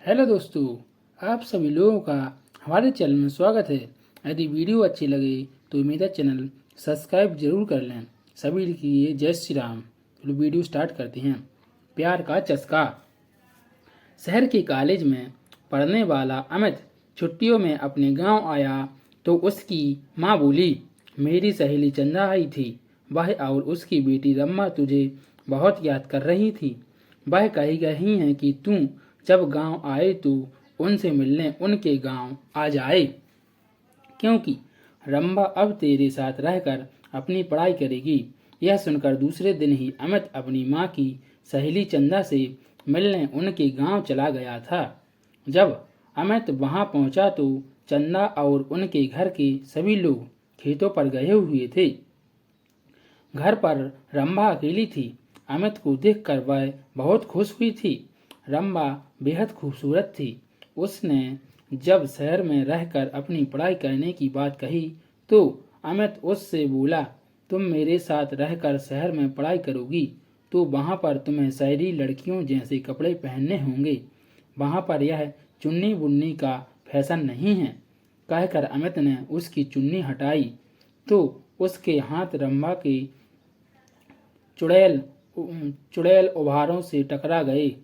Hello दोस्तों, आप सभी लोगों का हमारे चैनल में स्वागत है। यदि वीडियो अच्छी लगे तो मेरा चैनल सब्सक्राइब जरूर कर लें। सभी लिखिए जय श्री राम। चलो वीडियो स्टार्ट करते हैं। प्यार का चस्का। शहर के कॉलेज में पढ़ने वाला अमित छुट्टियों में अपने गांव आया तो उसकी माँ बोली, मेरी सहेली चंदा आई थी। वह और उसकी बेटी रम्मा तुझे बहुत याद कर रही थी। वह कही गई हैं कि तू जब गांव आए तो उनसे मिलने उनके गांव आ जाए, क्योंकि रंभा अब तेरे साथ रहकर अपनी पढ़ाई करेगी। यह सुनकर दूसरे दिन ही अमित अपनी माँ की सहेली चंदा से मिलने उनके गांव चला गया था। जब अमित वहां पहुंचा तो चंदा और उनके घर के सभी लोग खेतों पर गए हुए थे। घर पर रंभा अकेली थी। अमित को देखकर वह बहुत खुश हुई थी। रंभा बेहद खूबसूरत थी। उसने जब शहर में रहकर अपनी पढ़ाई करने की बात कही तो अमित उससे बोला, तुम मेरे साथ रहकर शहर में पढ़ाई करोगी तो वहाँ पर तुम्हें शहरी लड़कियों जैसे कपड़े पहनने होंगे। वहाँ पर यह चुन्नी बुन्नी का फैशन नहीं है। कहकर अमित ने उसकी चुन्नी हटाई तो उसके हाथ रंभा के चुड़ैल चुड़ैल उभारों से टकरा गए।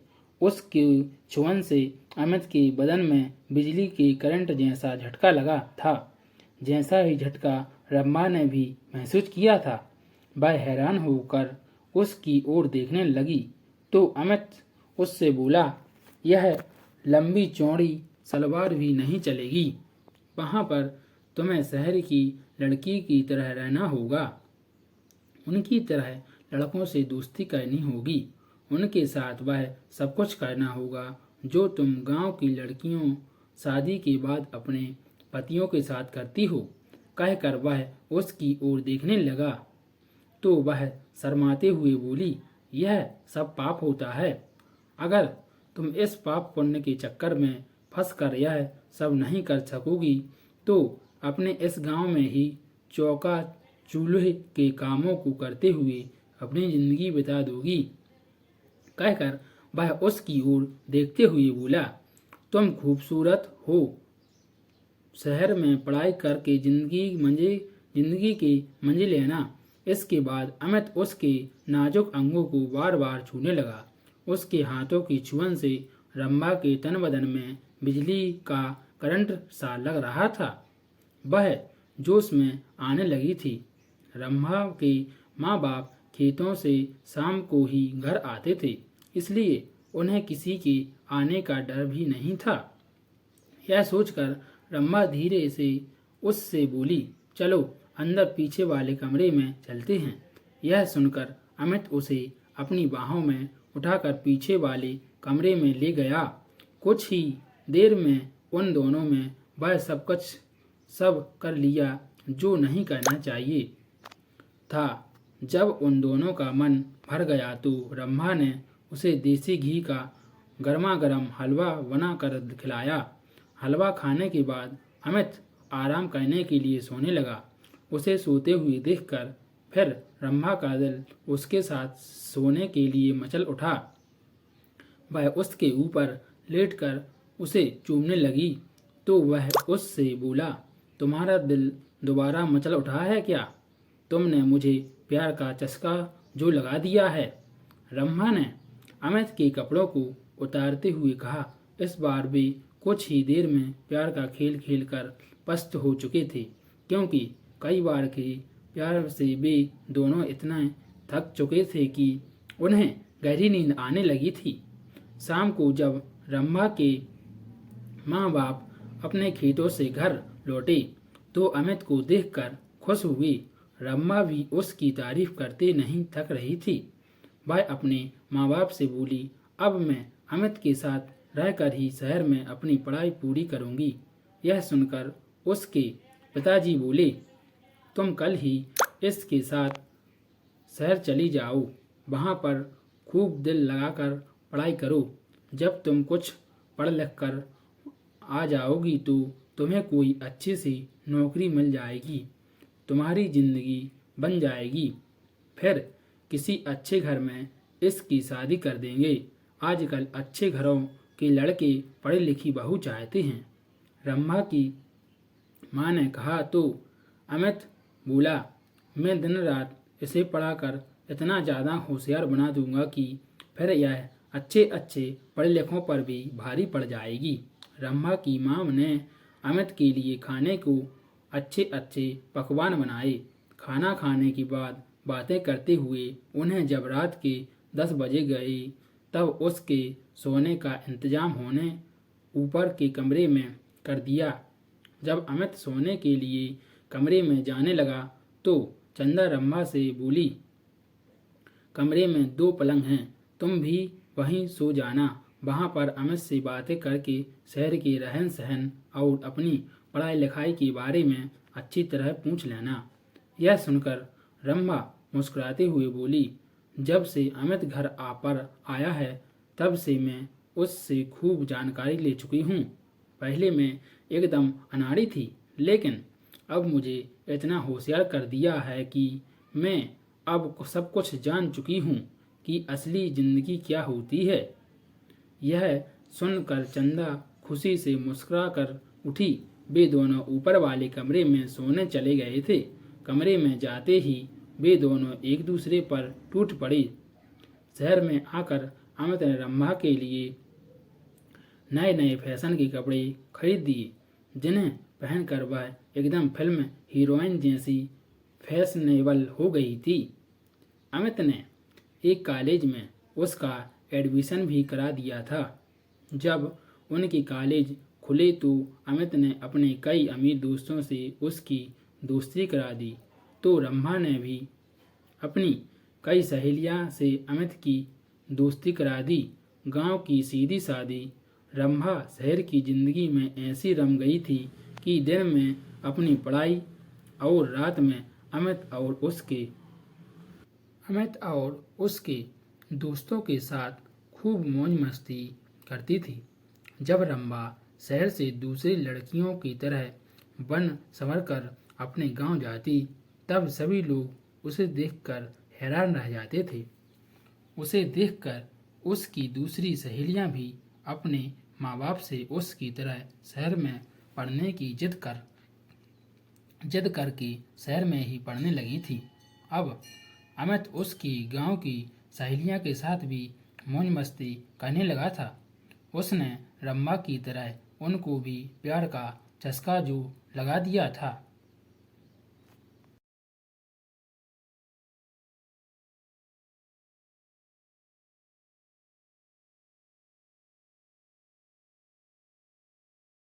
उसके छुअन से अमित के बदन में बिजली के करंट जैसा झटका लगा था। जैसा ही झटका रम्मा ने भी महसूस किया था। वह हैरान होकर उसकी ओर देखने लगी तो अमित उससे बोला, यह लंबी चौड़ी सलवार भी नहीं चलेगी। वहाँ पर तुम्हें शहर की लड़की की तरह रहना होगा। उनकी तरह लड़कों से दोस्ती करनी होगी। उनके साथ वह सब कुछ करना होगा जो तुम गांव की लड़कियों शादी के बाद अपने पतियों के साथ करती हो। कहकर वह उसकी ओर देखने लगा तो वह शर्माते हुए बोली, यह सब पाप होता है। अगर तुम इस पाप पुण्य के चक्कर में फंस कर यह सब नहीं कर सकोगी तो अपने इस गांव में ही चौका चूल्हे के कामों को करते हुए अपनी जिंदगी बिता दोगी। कहकर वह उसकी ओर देखते हुए बोला, तुम खूबसूरत हो। शहर में पढ़ाई करके जिंदगी के मंजिल लेना। इसके बाद अमित उसके नाजुक अंगों को बार बार छूने लगा। उसके हाथों की छुअन से रंभा के तन बदन में बिजली का करंट सा लग रहा था। वह जोश में आने लगी थी। रंभा के माँ बाप खेतों से शाम को ही घर आते थे, इसलिए उन्हें किसी के आने का डर भी नहीं था। यह सोचकर रंभा धीरे से उससे बोली, चलो अंदर पीछे वाले कमरे में चलते हैं। यह सुनकर अमित उसे अपनी बाहों में उठाकर पीछे वाले कमरे में ले गया। कुछ ही देर में उन दोनों में वह सब कर लिया जो नहीं करना चाहिए था। जब उन दोनों का मन भर गया तो रंभा ने उसे देसी घी का गर्मा गर्म हलवा बनाकर खिलाया। हलवा खाने के बाद अमित आराम करने के लिए सोने लगा। उसे सोते हुए देखकर फिर रंभा का दिल उसके साथ सोने के लिए मचल उठा। वह उसके ऊपर लेटकर उसे चूमने लगी तो वह उससे बोला, तुम्हारा दिल दोबारा मचल उठा है क्या? तुमने मुझे प्यार का चस्का जो लगा दिया है। रंभा ने अमित के कपड़ों को उतारते हुए कहा। इस बार वे कुछ ही देर में प्यार का खेल खेल कर पस्त हो चुके थे, क्योंकि कई बार के प्यार से वे दोनों इतना थक चुके थे कि उन्हें गहरी नींद आने लगी थी। शाम को जब रंभा के माँ बाप अपने खेतों से घर लौटे तो अमित को देखकर खुश हुए। रंभा भी उसकी तारीफ करते नहीं थक रही थी। वह अपने माँ बाप से बोली, अब मैं अमित के साथ रहकर ही शहर में अपनी पढ़ाई पूरी करूंगी। यह सुनकर उसके पिताजी बोले, तुम कल ही इसके साथ शहर चली जाओ। वहाँ पर खूब दिल लगाकर पढ़ाई करो। जब तुम कुछ पढ़ लिख कर आ जाओगी तो तुम्हें कोई अच्छी सी नौकरी मिल जाएगी। तुम्हारी जिंदगी बन जाएगी। फिर किसी अच्छे घर में इसकी शादी कर देंगे। आजकल अच्छे घरों कि लड़के पढ़ी लिखी बहू चाहते हैं। रंभा की माँ ने कहा तो अमित बोला, मैं दिन रात इसे पढ़ाकर इतना ज़्यादा होशियार बना दूंगा कि फिर यह अच्छे अच्छे पढ़े लिखों पर भी भारी पड़ जाएगी। रंभा की माँ ने अमित के लिए खाने को अच्छे अच्छे पकवान बनाए। खाना खाने के बाद बातें करते हुए उन्हें जब रात के 10 बजे गए तब उसके सोने का इंतजाम होने ऊपर के कमरे में कर दिया। जब अमित सोने के लिए कमरे में जाने लगा तो चंदा रंभा से बोली, कमरे में 2 पलंग हैं, तुम भी वहीं सो जाना। वहां पर अमित से बातें करके शहर के रहन सहन और अपनी पढ़ाई लिखाई के बारे में अच्छी तरह पूछ लेना। यह सुनकर रंभा मुस्कुराते हुए बोली, जब से अमित घर पर आया है तब से मैं उससे खूब जानकारी ले चुकी हूँ। पहले मैं एकदम अनाड़ी थी, लेकिन अब मुझे इतना होशियार कर दिया है कि मैं अब सब कुछ जान चुकी हूँ कि असली जिंदगी क्या होती है। यह सुनकर चंदा खुशी से मुस्कुरा कर उठी। वे दोनों ऊपर वाले कमरे में सोने चले गए थे। कमरे में जाते ही वे दोनों एक दूसरे पर टूट पड़े। शहर में आकर अमित ने रंभा के लिए नए नए फैशन के कपड़े खरीद दिए, जिन्हें पहनकर वह एकदम फिल्म हीरोइन जैसी फैशनेबल हो गई थी। अमित ने एक कॉलेज में उसका एडमिशन भी करा दिया था। जब उनके कॉलेज खुले तो अमित ने अपने कई अमीर दोस्तों से उसकी दोस्ती करा दी, तो रंभा ने भी अपनी कई सहेलियां से अमित की दोस्ती करा दी। गांव की सीधी सादी रंभा शहर की जिंदगी में ऐसी रम गई थी कि दिन में अपनी पढ़ाई और रात में अमित और उसके दोस्तों के साथ खूब मौज मस्ती करती थी। जब रंभा शहर से दूसरी लड़कियों की तरह बन संवर कर अपने गांव जाती तब सभी लोग उसे देखकर हैरान रह जाते थे। उसे देखकर उसकी दूसरी सहेलियां भी अपने माँ बाप से उसकी तरह शहर में पढ़ने की जिद करके शहर में ही पढ़ने लगी थी। अब अमित उसकी गांव की सहेलियां के साथ भी मौज मस्ती करने लगा था। उसने रंभा की तरह उनको भी प्यार का चस्का जो लगा दिया था।